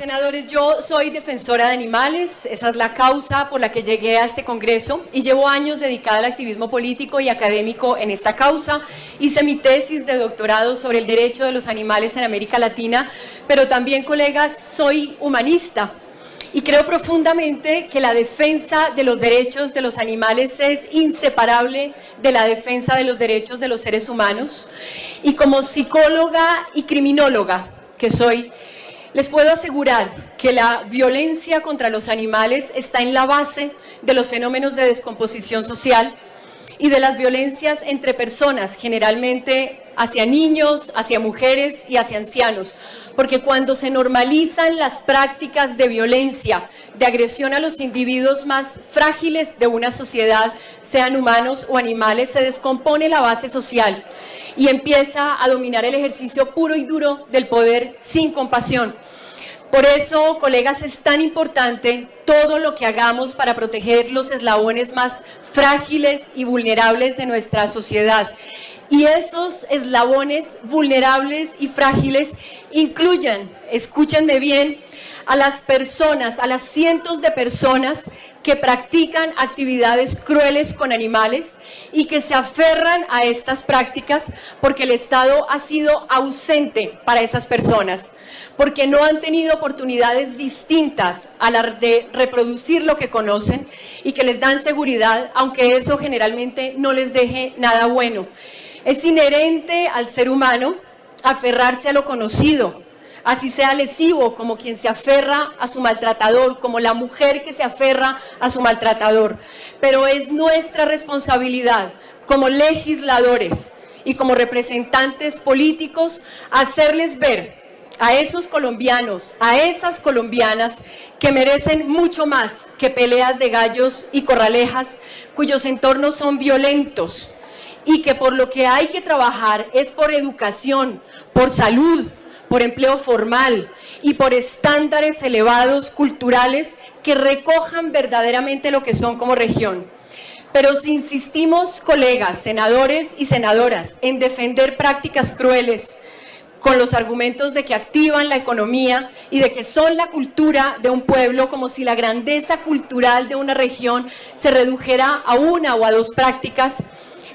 Senadores, yo soy defensora de animales, esa es la causa por la que llegué a este Congreso y llevo años dedicada al activismo político y académico en esta causa. Hice mi tesis de doctorado sobre el derecho de los animales en América Latina, pero también, colegas, soy humanista y creo profundamente que la defensa de los derechos de los animales es inseparable de la defensa de los derechos de los seres humanos. Y como psicóloga y criminóloga que soy, les puedo asegurar que la violencia contra los animales está en la base de los fenómenos de descomposición social y de las violencias entre personas, generalmente hacia niños, hacia mujeres y hacia ancianos, porque cuando se normalizan las prácticas de violencia, de agresión a los individuos más frágiles de una sociedad, sean humanos o animales, se descompone la base social y empieza a dominar el ejercicio puro y duro del poder sin compasión. Por eso, colegas, es tan importante todo lo que hagamos para proteger los eslabones más frágiles y vulnerables de nuestra sociedad. Y esos eslabones vulnerables y frágiles incluyen, escúchenme bien, a las personas, a las cientos de personas que practican actividades crueles con animales y que se aferran a estas prácticas porque el Estado ha sido ausente para esas personas, porque no han tenido oportunidades distintas a la de reproducir lo que conocen y que les dan seguridad, aunque eso generalmente no les deje nada bueno. Es inherente al ser humano aferrarse a lo conocido, así sea lesivo, como quien se aferra a su maltratador, como la mujer que se aferra a su maltratador. Pero es nuestra responsabilidad como legisladores y como representantes políticos hacerles ver a esos colombianos, a esas colombianas que merecen mucho más que peleas de gallos y corralejas, cuyos entornos son violentos y que por lo que hay que trabajar es por educación, por salud, por empleo formal y por estándares elevados culturales que recojan verdaderamente lo que son como región. Pero si insistimos, colegas, senadores y senadoras, en defender prácticas crueles con los argumentos de que activan la economía y de que son la cultura de un pueblo, como si la grandeza cultural de una región se redujera a una o a dos prácticas,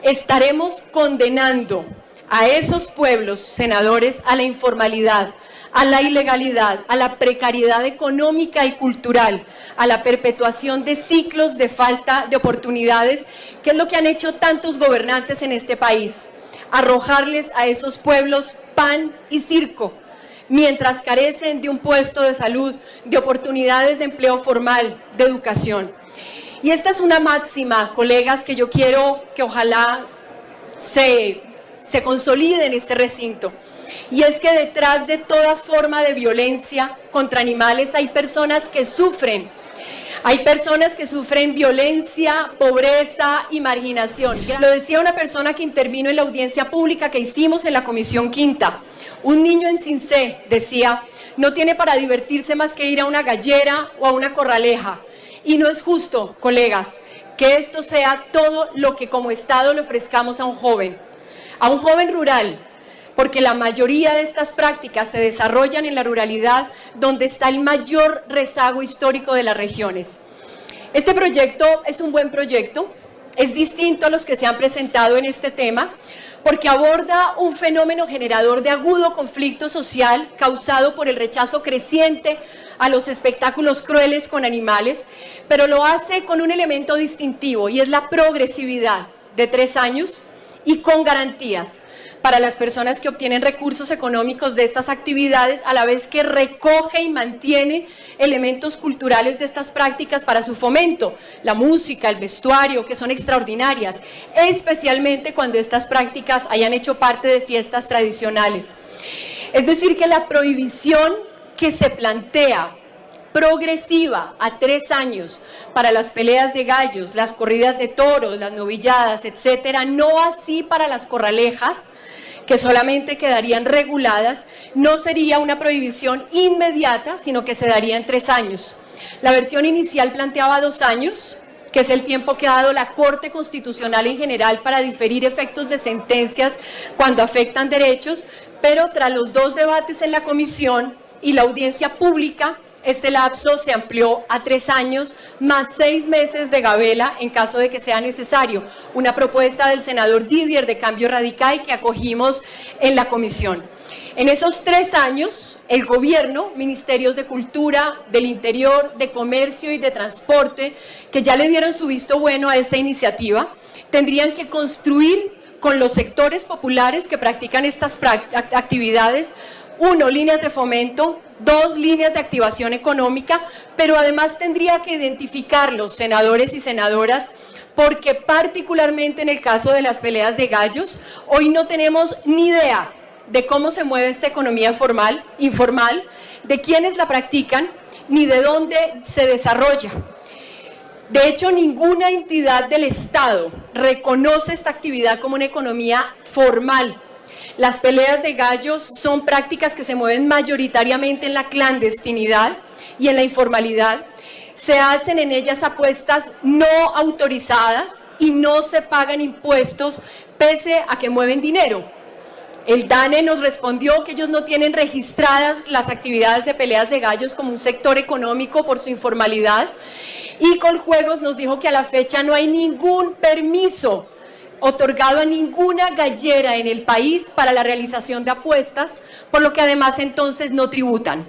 estaremos condenando a esos pueblos, senadores, a la informalidad, a la ilegalidad, a la precariedad económica y cultural, a la perpetuación de ciclos de falta de oportunidades, que es lo que han hecho tantos gobernantes en este país, arrojarles a esos pueblos pan y circo, mientras carecen de un puesto de salud, de oportunidades de empleo formal, de educación. Y esta es una máxima, colegas, que yo quiero que ojalá se consolide en este recinto, y es que detrás de toda forma de violencia contra animales hay personas que sufren violencia, pobreza y marginación. Lo decía una persona que intervino en la audiencia pública que hicimos en la Comisión Quinta. Un niño en Cincé decía, no tiene para divertirse más que ir a una gallera o a una corraleja. Y no es justo, colegas, que esto sea todo lo que como Estado le ofrezcamos a un joven rural, porque la mayoría de estas prácticas se desarrollan en la ruralidad, donde está el mayor rezago histórico de las regiones. Este proyecto es un buen proyecto, es distinto a los que se han presentado en este tema, porque aborda un fenómeno generador de agudo conflicto social causado por el rechazo creciente a los espectáculos crueles con animales, pero lo hace con un elemento distintivo y es la progresividad de 3 años y con garantías para las personas que obtienen recursos económicos de estas actividades, a la vez que recoge y mantiene elementos culturales de estas prácticas para su fomento, la música, el vestuario, que son extraordinarias, especialmente cuando estas prácticas hayan hecho parte de fiestas tradicionales. Es decir, que la prohibición que se plantea progresiva a 3 años para las peleas de gallos, las corridas de toros, las novilladas, etcétera, no así para las corralejas, que solamente quedarían reguladas, no sería una prohibición inmediata, sino que se daría en 3 años. La versión inicial planteaba 2 años, que es el tiempo que ha dado la Corte Constitucional en general para diferir efectos de sentencias cuando afectan derechos, pero tras los 2 debates en la comisión y la audiencia pública, este lapso se amplió a 3 años más 6 meses de gabela en caso de que sea necesario. Una propuesta del senador Didier de Cambio Radical que acogimos en la comisión. En esos 3 años, el gobierno, ministerios de Cultura, del Interior, de Comercio y de Transporte, que ya le dieron su visto bueno a esta iniciativa, tendrían que construir con los sectores populares que practican estas actividades, 1, líneas de fomento, 2, líneas de activación económica, pero además tendría que identificarlos, senadores y senadoras, porque particularmente en el caso de las peleas de gallos, hoy no tenemos ni idea de cómo se mueve esta economía informal, de quiénes la practican, ni de dónde se desarrolla. De hecho, ninguna entidad del Estado reconoce esta actividad como una economía formal. Las peleas de gallos son prácticas que se mueven mayoritariamente en la clandestinidad y en la informalidad. Se hacen en ellas apuestas no autorizadas y no se pagan impuestos pese a que mueven dinero. El DANE nos respondió que ellos no tienen registradas las actividades de peleas de gallos como un sector económico por su informalidad, y Coljuegos nos dijo que a la fecha no hay ningún permiso otorgado a ninguna gallera en el país para la realización de apuestas, por lo que además entonces no tributan.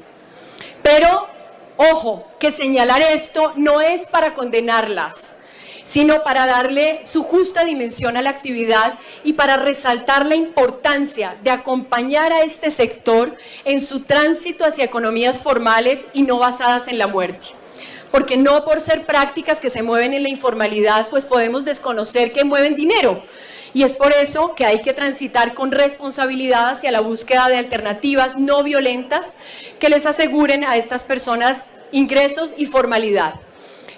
Pero, ojo, que señalar esto no es para condenarlas, sino para darle su justa dimensión a la actividad y para resaltar la importancia de acompañar a este sector en su tránsito hacia economías formales y no basadas en la muerte. Porque no por ser prácticas que se mueven en la informalidad, pues podemos desconocer que mueven dinero. Y es por eso que hay que transitar con responsabilidad hacia la búsqueda de alternativas no violentas que les aseguren a estas personas ingresos y formalidad.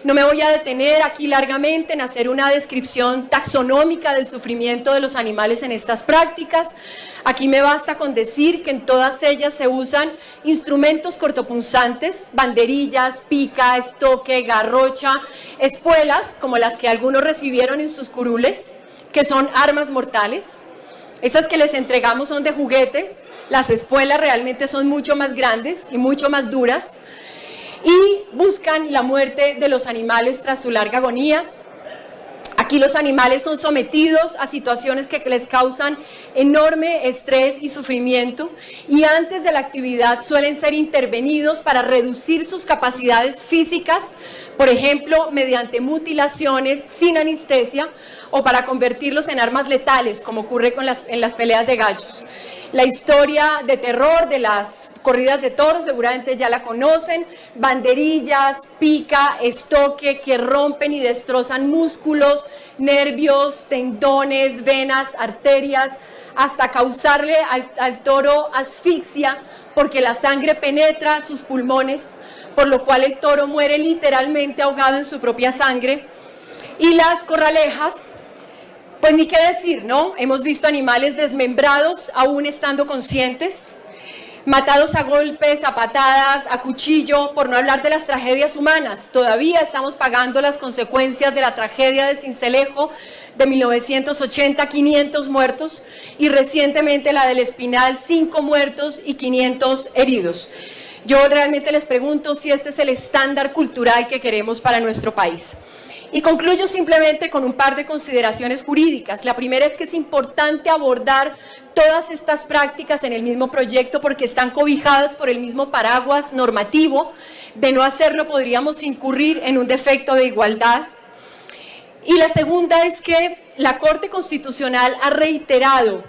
No me voy a detener aquí largamente en hacer una descripción taxonómica del sufrimiento de los animales en estas prácticas. Aquí me basta con decir que en todas ellas se usan instrumentos cortopunzantes, banderillas, pica, estoque, garrocha, espuelas, como las que algunos recibieron en sus curules, que son armas mortales. Esas que les entregamos son de juguete, las espuelas realmente son mucho más grandes y mucho más duras, y buscan la muerte de los animales tras su larga agonía. Aquí los animales son sometidos a situaciones que les causan enorme estrés y sufrimiento, y antes de la actividad suelen ser intervenidos para reducir sus capacidades físicas, por ejemplo, mediante mutilaciones sin anestesia, o para convertirlos en armas letales, como ocurre en las peleas de gallos. La historia de terror de las corridas de toros seguramente ya la conocen: banderillas, pica, estoque, que rompen y destrozan músculos, nervios, tendones, venas, arterias, hasta causarle al toro asfixia, porque la sangre penetra sus pulmones, por lo cual el toro muere literalmente ahogado en su propia sangre. Y las corralejas, pues ni qué decir, ¿no? Hemos visto animales desmembrados aún estando conscientes, matados a golpes, a patadas, a cuchillo, por no hablar de las tragedias humanas. Todavía estamos pagando las consecuencias de la tragedia de Sincelejo de 1980, 500 muertos, y recientemente la del Espinal, 5 muertos y 500 heridos. Yo realmente les pregunto si este es el estándar cultural que queremos para nuestro país. Y concluyo simplemente con un par de consideraciones jurídicas. La primera es que es importante abordar todas estas prácticas en el mismo proyecto porque están cobijadas por el mismo paraguas normativo. De no hacerlo podríamos incurrir en un defecto de igualdad. Y la segunda es que la Corte Constitucional ha reiterado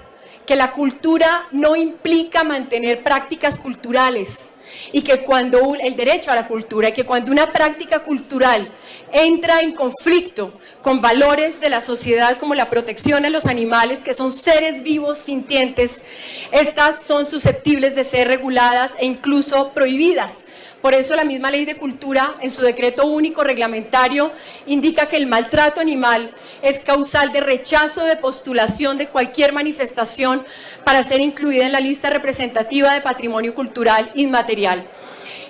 que la cultura no implica mantener prácticas culturales, y que cuando el derecho a la cultura, y que cuando una práctica cultural entra en conflicto con valores de la sociedad como la protección a los animales, que son seres vivos sintientes, estas son susceptibles de ser reguladas e incluso prohibidas. Por eso la misma Ley de Cultura, en su decreto único reglamentario, indica que el maltrato animal es causal de rechazo de postulación de cualquier manifestación para ser incluida en la lista representativa de patrimonio cultural inmaterial.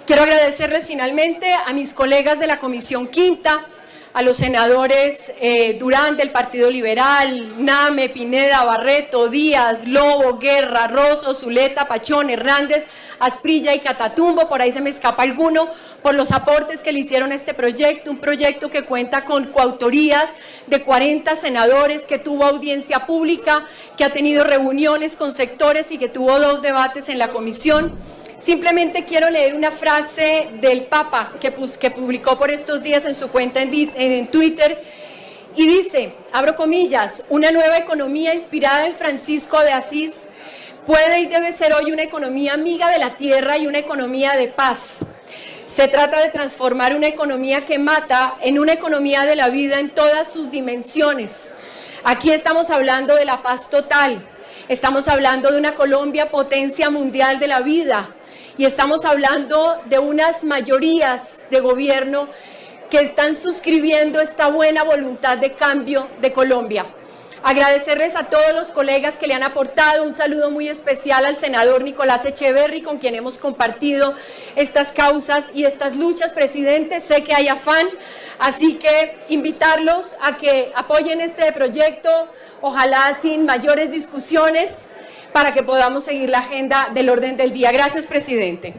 Quiero agradecerles finalmente a mis colegas de la Comisión Quinta, a los senadores Durán del Partido Liberal, Name, Pineda, Barreto, Díaz, Lobo, Guerra, Rosso, Zuleta, Pachón, Hernández, Asprilla y Catatumbo, por ahí se me escapa alguno, por los aportes que le hicieron a este proyecto, un proyecto que cuenta con coautorías de 40 senadores, que tuvo audiencia pública, que ha tenido reuniones con sectores y que tuvo 2 debates en la comisión. Simplemente quiero leer una frase del Papa que publicó por estos días en su cuenta en Twitter y dice, abro comillas, una nueva economía inspirada en Francisco de Asís puede y debe ser hoy una economía amiga de la tierra y una economía de paz. Se trata de transformar una economía que mata en una economía de la vida en todas sus dimensiones. Aquí estamos hablando de la paz total, estamos hablando de una Colombia potencia mundial de la vida, y estamos hablando de unas mayorías de gobierno que están suscribiendo esta buena voluntad de cambio de Colombia. Agradecerles a todos los colegas que le han aportado, un saludo muy especial al senador Nicolás Echeverry, con quien hemos compartido estas causas y estas luchas. Presidente, sé que hay afán, así que invitarlos a que apoyen este proyecto, ojalá sin mayores discusiones, para que podamos seguir la agenda del orden del día. Gracias, presidente.